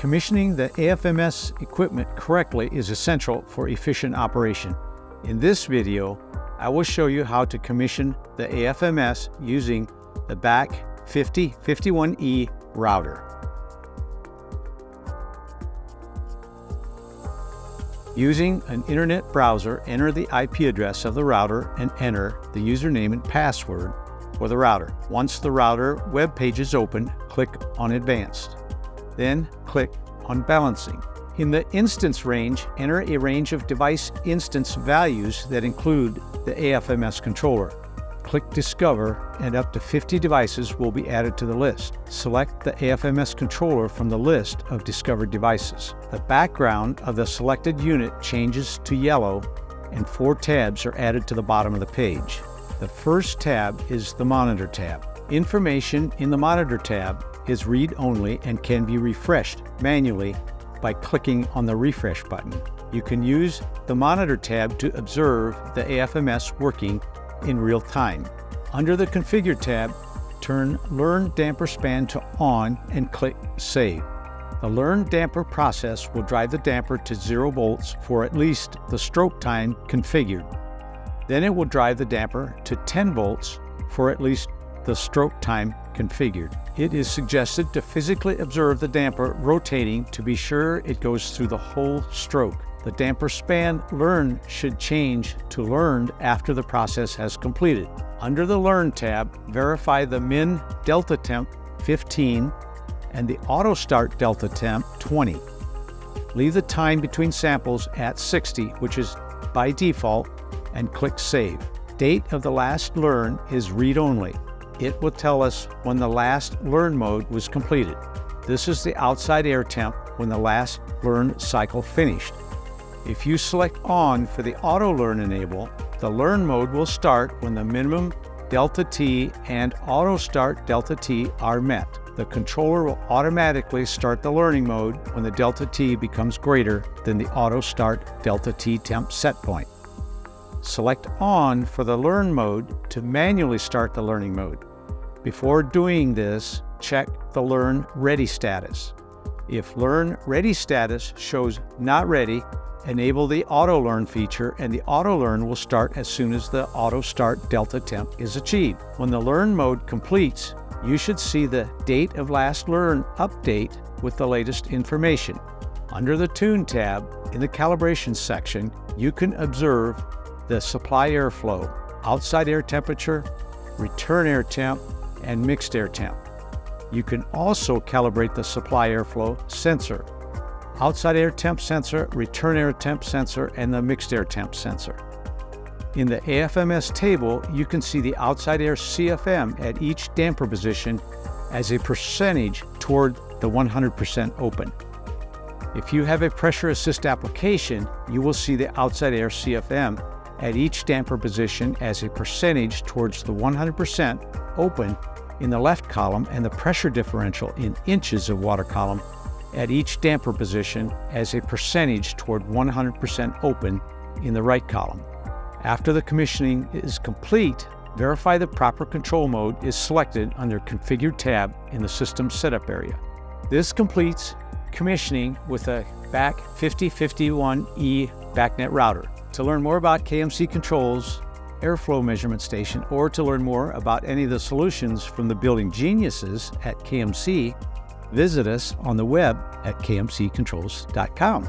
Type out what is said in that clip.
Commissioning the AFMS equipment correctly is essential for efficient operation. In this video, I will show you how to commission the AFMS using the BAC 5051E router. Using an internet browser, enter the IP address of the router and enter the username and password for the router. Once the router web page is open, click on Advanced. Then click on Balancing. In the instance range, enter a range of device instance values that include the AFMS controller. Click Discover and up to 50 devices will be added to the list. Select the AFMS controller from the list of discovered devices. The background of the selected unit changes to yellow and 4 tabs are added to the bottom of the page. The first tab is the Monitor tab. Information in the Monitor tab is read-only and can be refreshed manually by clicking on the refresh button. You can use the Monitor tab to observe the AFMS working in real time. Under the Configure tab, turn Learn Damper Span to On and click Save. The Learn Damper process will drive the damper to 0 volts for at least the stroke time configured. Then it will drive the damper to 10 volts for at least the stroke time configured. It is suggested to physically observe the damper rotating to be sure it goes through the whole stroke. The damper span learned should change to learned after the process has completed. Under the Learn tab, verify the min delta temp 15 and the auto start delta temp 20. Leave the time between samples at 60, which is by default, and click Save. Date of the last learn is read-only. It will tell us when the last learn mode was completed. This is the outside air temp when the last learn cycle finished. If you select On for the Auto Learn enable, the learn mode will start when the minimum delta T and auto start delta T are met. The controller will automatically start the learning mode when the delta T becomes greater than the auto start delta T temp set point. Select On for the learn mode to manually start the learning mode. Before doing this, check the Learn Ready status. If Learn Ready status shows Not Ready, enable the Auto Learn feature and the Auto Learn will start as soon as the Auto Start Delta Temp is achieved. When the Learn mode completes, you should see the Date of Last Learn update with the latest information. Under the Tune tab, in the Calibration section, you can observe the supply airflow, outside air temperature, return air temp, and mixed air temp. You can also calibrate the supply airflow sensor, outside air temp sensor, return air temp sensor, and the mixed air temp sensor. In the AFMS table, you can see the outside air CFM at each damper position as a percentage toward the 100% open. If you have a pressure assist application, you will see the outside air CFM at each damper position as a percentage towards the 100% open in the left column and the pressure differential in inches of water column at each damper position as a percentage toward 100% open in the right column. After the commissioning is complete, verify the proper control mode is selected under Configure tab in the System Setup area. This completes commissioning with a BAC 5051E BACnet router. To learn more about KMC Control's airflow measurement station or to learn more about any of the solutions from the building geniuses at KMC, visit us on the web at kmccontrols.com.